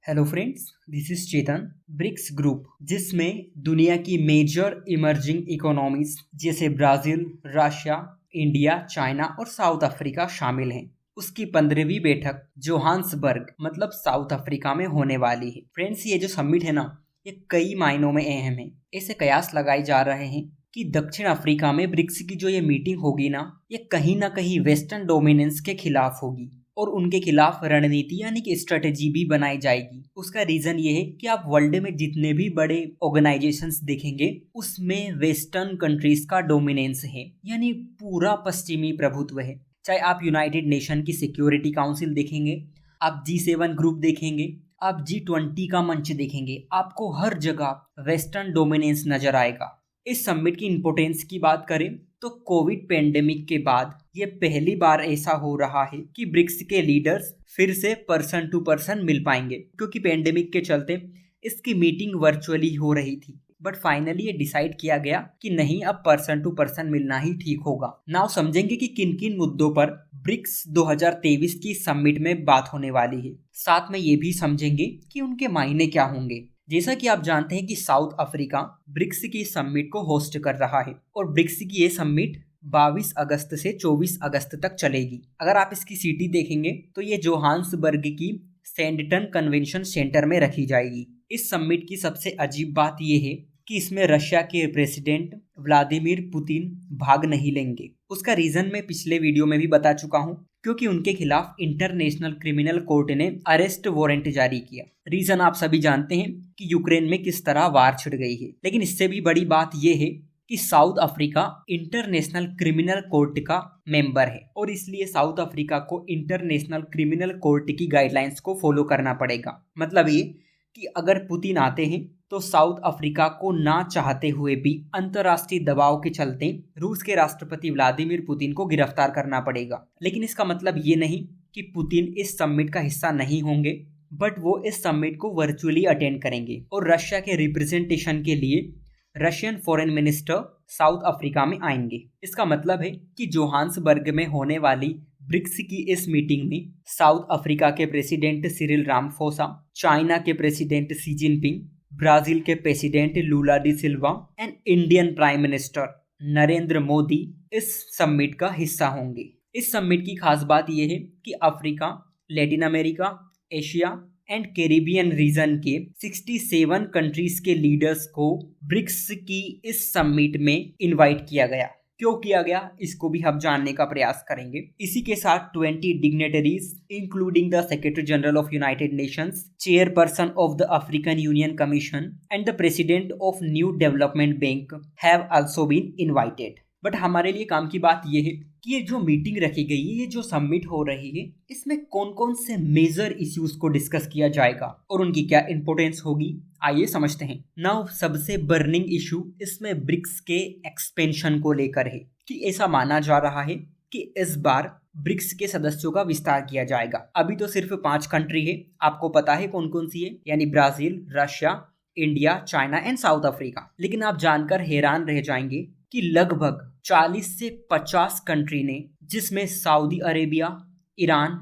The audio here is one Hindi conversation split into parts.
Hello friends, this is Chetan. BRICS group जिसमें दुनिया की मेजर इमर्जिंग इकोनॉमीज जैसे ब्राजील, रशिया, इंडिया, चाइना और साउथ अफ्रीका शामिल हैं, उसकी 15वीं बैठक जोहान्सबर्ग मतलब साउथ अफ्रीका में होने वाली है। फ्रेंड्स, ये जो समिट है ना, ये कई मायनों में अहम है। ऐसे कयास लगाए जा रहे हैं कि दक्षिण अफ्रीका में ब्रिक्स की जो ये मीटिंग होगी ना, ये कहीं ना कहीं वेस्टर्न डोमिनेंस के खिलाफ होगी और उनके खिलाफ रणनीति यानी कि स्ट्रेटेजी भी बनाई जाएगी। उसका रीजन ये है कि आप वर्ल्ड में जितने भी बड़े ऑर्गेनाइजेशंस देखेंगे उसमें वेस्टर्न कंट्रीज का डोमिनेंस है, यानी पूरा पश्चिमी प्रभुत्व है। चाहे आप यूनाइटेड नेशन की सिक्योरिटी काउंसिल देखेंगे, आप G7 ग्रुप देखेंगे, आप G20 का मंच देखेंगे, आपको हर जगह वेस्टर्न डोमिनेंस नजर आएगा। इस समिट की इंपोर्टेंस की बात करें तो कोविड पेंडेमिक के बाद ये पहली बार ऐसा हो रहा है कि ब्रिक्स के लीडर्स फिर से पर्सन टू पर्सन मिल पाएंगे, क्योंकि पेंडेमिक के चलते इसकी मीटिंग वर्चुअली हो रही थी। बट फाइनली ये डिसाइड किया गया कि नहीं, अब पर्सन टू पर्सन मिलना ही ठीक होगा। नाउ समझेंगे कि किन किन मुद्दों पर ब्रिक्स 2023 की समिट में बात होने वाली है। साथ में ये भी समझेंगे कि उनके मायने क्या होंगे। जैसा कि आप जानते हैं कि साउथ अफ्रीका ब्रिक्स की समिट को होस्ट कर रहा है और ब्रिक्स की ये समिट 22 अगस्त से 24 अगस्त तक चलेगी। अगर आप इसकी सिटी देखेंगे तो ये जोहान्सबर्ग की सैंडटन कन्वेंशन सेंटर में रखी जाएगी। इस समिट की सबसे अजीब बात यह है कि इसमें रशिया के प्रेसिडेंट व्लादिमीर पुतिन भाग नहीं लेंगे। उसका रीजन मैं पिछले वीडियो में भी बता चुका हूँ, क्योंकि उनके खिलाफ इंटरनेशनल क्रिमिनल कोर्ट ने अरेस्ट वारंट जारी किया। रीजन आप सभी जानते हैं कि यूक्रेन में किस तरह वार छिड़ गई है। लेकिन इससे भी बड़ी बात यह है कि south Africa international criminal court का मेंबर है और इसलिए साउथ अफ्रीका को इंटरनेशनल क्रिमिनल कोर्ट की गाइडलाइंस को फॉलो करना पड़ेगा। मतलब ये कि अगर पुतिन आते हैं तो साउथ अफ्रीका को ना चाहते हुए भी अंतर्राष्ट्रीय दबाव के चलते रूस के राष्ट्रपति व्लादिमीर पुतिन को गिरफ्तार करना पड़ेगा। लेकिन इसका मतलब ये नहीं कि पुतिन इस समिट का हिस्सा नहीं होंगे, बट वो इस समिट को वर्चुअली अटेंड करेंगे और रशिया के रिप्रेजेंटेशन के लिए Russian foreign minister south Africa में आएंगे। इसका मतलब है कि जोहान्सबर्ग में होने वाली ब्रिक्स की इस मीटिंग में साउथ अफ्रीका के प्रेसिडेंट सिरिल रामाफोसा, चाइना के प्रेसिडेंट शी जिनपिंग, ब्राजील के president Lula da Silva and Indian prime minister Narendra Modi इस समिट का हिस्सा होंगे। इस समिट की खास बात यह है कि Africa, Latin America, Asia and Caribbean region के 67 कंट्रीज के लीडर्स को ब्रिक्स की इस समिट में इनवाइट किया गया। क्यों किया गया, इसको भी हम जानने का प्रयास करेंगे। इसी के साथ 20 dignitaries including the secretary general of United Nations, chairperson of the African Union Commission and the president of New Development Bank have also been invited. But हमारे लिए काम की बात यह है कि ये जो मीटिंग रखी गई है, ये जो समिट हो रही है, इसमें कौन कौन से मेजर इश्यूज को डिस्कस किया जाएगा और उनकी क्या इंपोर्टेंस होगी, आइए समझते हैं। नाउ सबसे बर्निंग इशू इसमें ब्रिक्स के एक्सपेंशन को लेकर है कि ऐसा माना जा रहा है कि इस बार ब्रिक्स के सदस्यों का विस्तार किया जाएगा। अभी तो सिर्फ 5 कंट्री है, आपको पता है कौन कौन सी है, यानी Brazil, Russia, India, China and south Africa. लेकिन आप जानकर हैरान रह जाएंगे कि लगभग 40 से 50 कंट्री ने, जिसमें Saudi Arabia, Iran,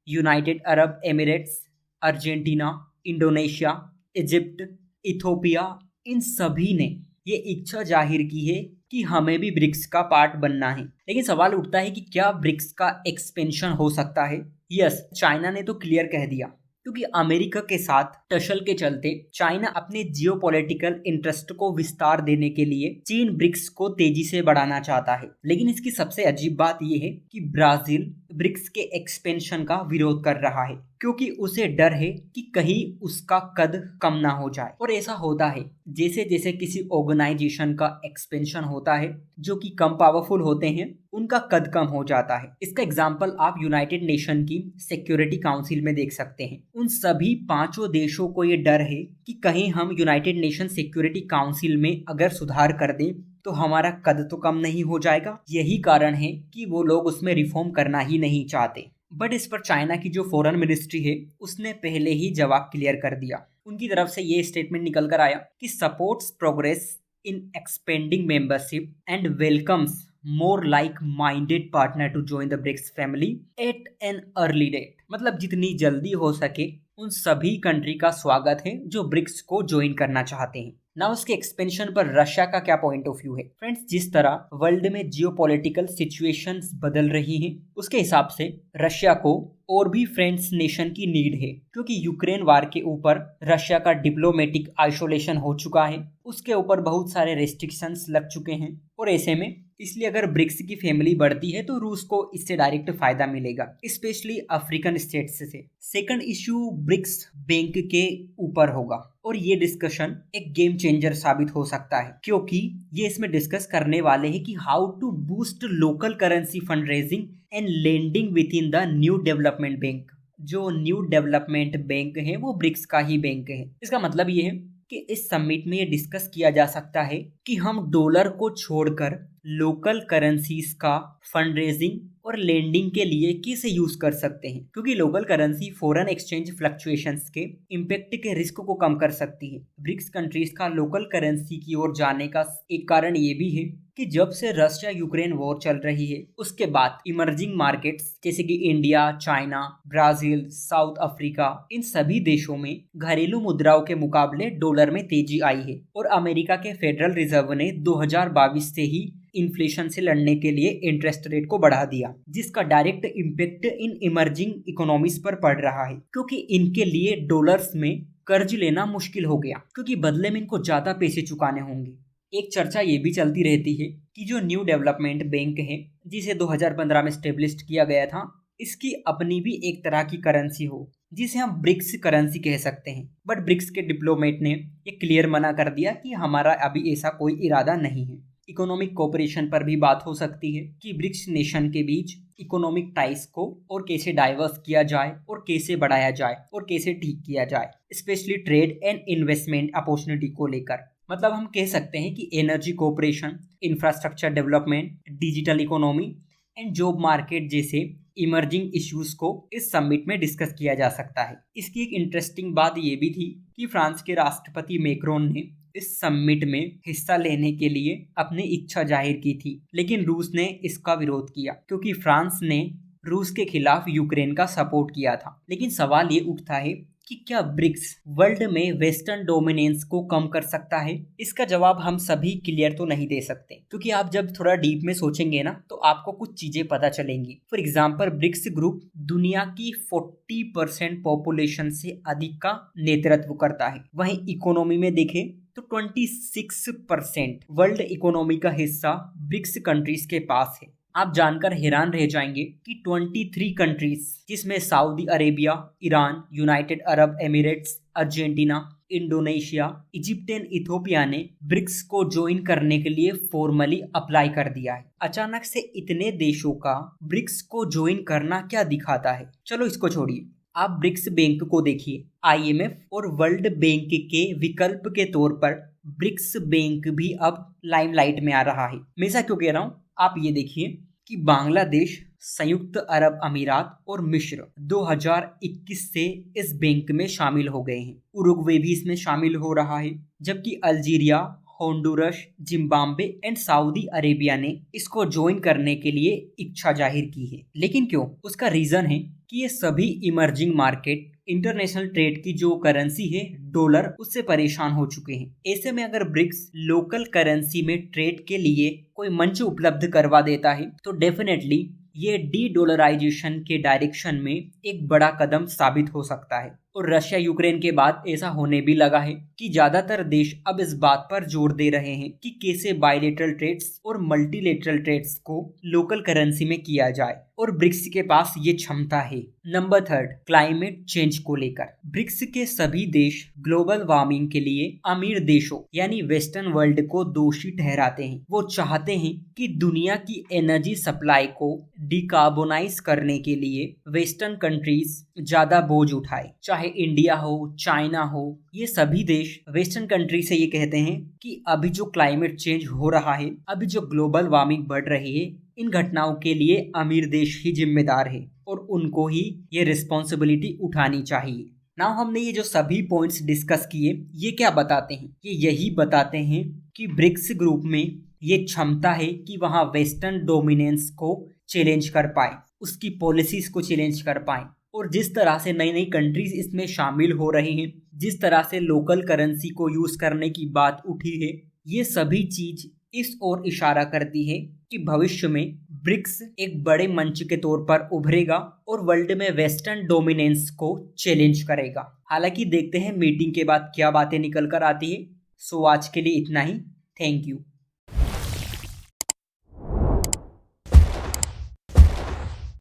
United Arab Emirates, Argentina, Indonesia, Egypt, Ethiopia, इन सभी ने ये इच्छा जाहिर की है कि हमें भी ब्रिक्स का पार्ट बनना है। लेकिन सवाल उठता है कि क्या ब्रिक्स का एक्सपेंशन हो सकता है? यस, चाइना ने तो क्लियर कह दिया, क्योंकि अमेरिका के साथ टसल के चलते चाइना अपने जियोपॉलिटिकल इंटरेस्ट को विस्तार देने के लिए चीन ब्रिक्स को तेजी से बढ़ाना चाहता है। लेकिन इसकी सबसे अजीब बात यह है कि ब्राजील ब्रिक्स के एक्सपेंशन का विरोध कर रहा है, क्योंकि उसे डर है कि कहीं उसका कद कम ना हो जाए। और ऐसा होता है जैसे जैसे किसी ऑर्गेनाइजेशन का एक्सपेंशन होता है, जो कि कम पावरफुल होते हैं, उनका कद कम हो जाता है। इसका एग्जाम्पल आप यूनाइटेड नेशन की सिक्योरिटी काउंसिल में देख सकते हैं। उन सभी 5 देशों को ये डर है कि कहीं हम यूनाइटेड नेशन सिक्योरिटी काउंसिल में अगर सुधार कर दें तो हमारा कद तो कम नहीं हो जाएगा। यही कारण है कि वो लोग उसमें रिफॉर्म करना ही नहीं चाहते। बट इस पर चाइना की जो फॉरेन मिनिस्ट्री है उसने पहले ही जवाब क्लियर कर दिया। उनकी तरफ से ये स्टेटमेंट निकल कर आया कि supports progress in expanding membership and welcomes more like-minded partner to join the BRICS family at an early date। मतलब जितनी जल्दी हो सके उन सभी कंट्री का स्वागत है जो ब्रिक्स को ज्वाइन करना चाहते हैं। ना उसके एक्सपेंशन पर रशिया का क्या पॉइंट ऑफ व्यू है? फ्रेंड्स, जिस तरह वर्ल्ड में जियोपॉलिटिकल सिचुएशंस बदल रही हैं, उसके हिसाब से रशिया को और भी फ्रेंड्स नेशन की नीड है, क्योंकि यूक्रेन वार के ऊपर रशिया का डिप्लोमेटिक आइसोलेशन हो चुका है, उसके ऊपर बहुत सारे रेस्ट्रिक्शंस लग चुके हैं, और ऐसे में इसलिए अगर ब्रिक्स की फैमिली बढ़ती है तो रूस को इससे डायरेक्ट फायदा मिलेगा, स्पेशली अफ्रीकन स्टेट्स से। सेकंड इश्यू ब्रिक्स बैंक के ऊपर होगा, और ये डिस्कशन एक गेम चेंजर साबित हो सकता है, क्योंकि ये इसमें डिस्कस करने वाले हैं कि how to boost local currency fund raising and lending within the New Development Bank. जो न्यू डेवलपमेंट बैंक है वो ब्रिक्स का ही बैंक है। इसका मतलब ये है कि इस समिट में ये डिस्कस किया जा सकता है कि हम डॉलर को छोड़कर लोकल करेंसीज का फंड रेजिंग और लेंडिंग के लिए कैसे यूज कर सकते हैं, क्योंकि local currency foreign exchange fluctuations के इम्पैक्ट के रिस्क को कम कर सकती है। ब्रिक्स कंट्रीज का लोकल करेंसी की ओर जाने का एक कारण ये भी है कि जब से रशिया यूक्रेन वॉर चल रही है, उसके बाद इमर्जिंग मार्केट्स जैसे कि India, China, Brazil, South Africa, इन सभी देशों में घरेलू मुद्राओं के मुकाबले डॉलर में तेजी आई है, और अमेरिका के फेडरल रिजर्व ने 2022 से ही इन्फ्लेशन से लड़ने के लिए इंटरेस्ट रेट को बढ़ा दिया, जिसका direct impact in emerging economies पर पड़ रहा है, क्योंकि इनके लिए डॉलर्स में कर्ज लेना मुश्किल हो गया, क्योंकि बदले में इनको ज्यादा पैसे चुकाने होंगे। एक चर्चा ये भी चलती रहती है कि जो न्यू डेवलपमेंट बैंक है, जिसे 2015 में स्टेब्लिश किया गया था, इसकी अपनी भी एक तरह की करेंसी हो, जिसे हम ब्रिक्स करेंसी कह सकते हैं। बट ब्रिक्स के डिप्लोमेट ने ये क्लियर मना कर दिया कि हमारा अभी ऐसा कोई इरादा नहीं है। इकोनॉमिक कोऑपरेशन पर भी बात हो सकती है कि ब्रिक्स नेशन के बीच इकोनॉमिक टाइज को और कैसे डाइवर्स किया जाए, और कैसे बढ़ाया जाए, और कैसे ठीक किया जाए, specially trade and investment opportunity को लेकर। मतलब हम कह सकते हैं कि energy cooperation, infrastructure development, digital economy and job market जैसे इमर्जिंग इश्यूज को इस समिट में डिस्कस किया जा सकता है। इसकी एक इंटरेस्टिंग बात ये भी थी कि फ्रांस के राष्ट्रपति मैक्रोन ने इस समिट में हिस्सा लेने के लिए अपनी इच्छा जाहिर की थी, लेकिन रूस ने इसका विरोध किया, क्योंकि फ्रांस ने रूस के खिलाफ यूक्रेन का सपोर्ट किया था। लेकिन सवाल ये उठता है कि क्या ब्रिक्स वर्ल्ड में वेस्टर्न डोमिनेंस को कम कर सकता है? इसका जवाब हम सभी क्लियर तो नहीं दे सकते, क्योंकि आप जब थोड़ा डीप में सोचेंगे ना, तो आपको कुछ चीजें पता चलेंगी। फॉर एग्जांपल, ब्रिक्स ग्रुप दुनिया की 40% पॉपुलेशन से अधिक का नेतृत्व करता है। वहीं इकोनॉमी में देखें तो 26% वर्ल्ड इकोनॉमी का हिस्सा ब्रिक्स कंट्रीज के पास है। आप जानकर हैरान रह जाएंगे कि 23 कंट्रीज, जिसमें Saudi Arabia, Iran, United Arab Emirates, Argentina, Indonesia, Egypt and Ethiopia ने ब्रिक्स को ज्वाइन करने के लिए फॉर्मली अप्लाई कर दिया है। अचानक से इतने देशों का ब्रिक्स को ज्वाइन करना क्या दिखाता है? चलो इसको छोड़िए, आप ब्रिक्स बैंक को देखिए। IMF और वर्ल्ड बैंक के विकल्प के तौर पर ब्रिक्स बैंक भी अब लाइमलाइट में आ रहा है। मैं ऐसा क्यों कह रहा हूँ? आप ये देखिए कि बांग्लादेश, संयुक्त अरब अमीरात और मिस्र 2021 से इस बैंक में शामिल हो गए हैं। उरुग्वे भी इसमें शामिल हो रहा है, जबकि Algeria, Honduras, Zimbabwe and Saudi Arabia ने इसको ज्वाइन करने के लिए इच्छा जाहिर की है। लेकिन क्यों? उसका रीजन है कि ये सभी इमर्जिंग मार्केट इंटरनेशनल ट्रेड की जो करेंसी है डॉलर, उससे परेशान हो चुके हैं। ऐसे में अगर ब्रिक्स लोकल करेंसी में ट्रेड के लिए कोई मंच उपलब्ध करवा देता है तो डेफिनेटली ये डी डॉलराइजेशन के डायरेक्शन में एक बड़ा कदम साबित हो सकता है। और रशिया यूक्रेन के बाद ऐसा होने भी लगा है कि ज्यादातर देश अब इस बात पर जोर दे रहे हैं कि कैसे बायलेटरल ट्रेड्स और मल्टीलेटरल ट्रेड्स को लोकल करेंसी में किया जाए, और ब्रिक्स के पास ये क्षमता है। नंबर 3, क्लाइमेट चेंज को लेकर ब्रिक्स के सभी देश ग्लोबल वार्मिंग के लिए अमीर देशों यानी वेस्टर्न वर्ल्ड को दोषी ठहराते हैं। वो चाहते हैं कि दुनिया की एनर्जी सप्लाई को डिकार्बोनाइज करने के लिए वेस्टर्न कंट्रीज ज्यादा बोझ उठाए। चाहे इंडिया हो, चाइना हो, ये सभी देश वेस्टर्न कंट्री से ये कहते हैं कि अभी जो क्लाइमेट चेंज हो रहा है, अभी जो ग्लोबल वार्मिंग बढ़ रही है, इन घटनाओं के लिए अमीर देश ही जिम्मेदार है और उनको ही ये रिस्पॉन्सिबिलिटी उठानी चाहिए। नाउ हमने ये जो सभी पॉइंट्स डिस्कस किए, ये क्या बताते हैं? ये यही बताते हैं कि ब्रिक्स ग्रुप में ये क्षमता है कि वहाँ वेस्टर्न डोमिनेंस को चैलेंज कर पाए, उसकी पॉलिसीज को चैलेंज कर पाए और जिस तरह से नई नई कंट्रीज इसमें शामिल हो रही हैं, जिस तरह से लोकल करेंसी को यूज करने की बात उठी है, ये सभी चीज इस ओर इशारा करती है कि भविष्य में ब्रिक्स एक बड़े मंच के तौर पर उभरेगा और वर्ल्ड में वेस्टर्न डोमिनेंस को चैलेंज करेगा। हालांकि देखते हैं मीटिंग के बाद क्या बातें निकल कर आती है। सो आज के लिए इतना ही। Thank you.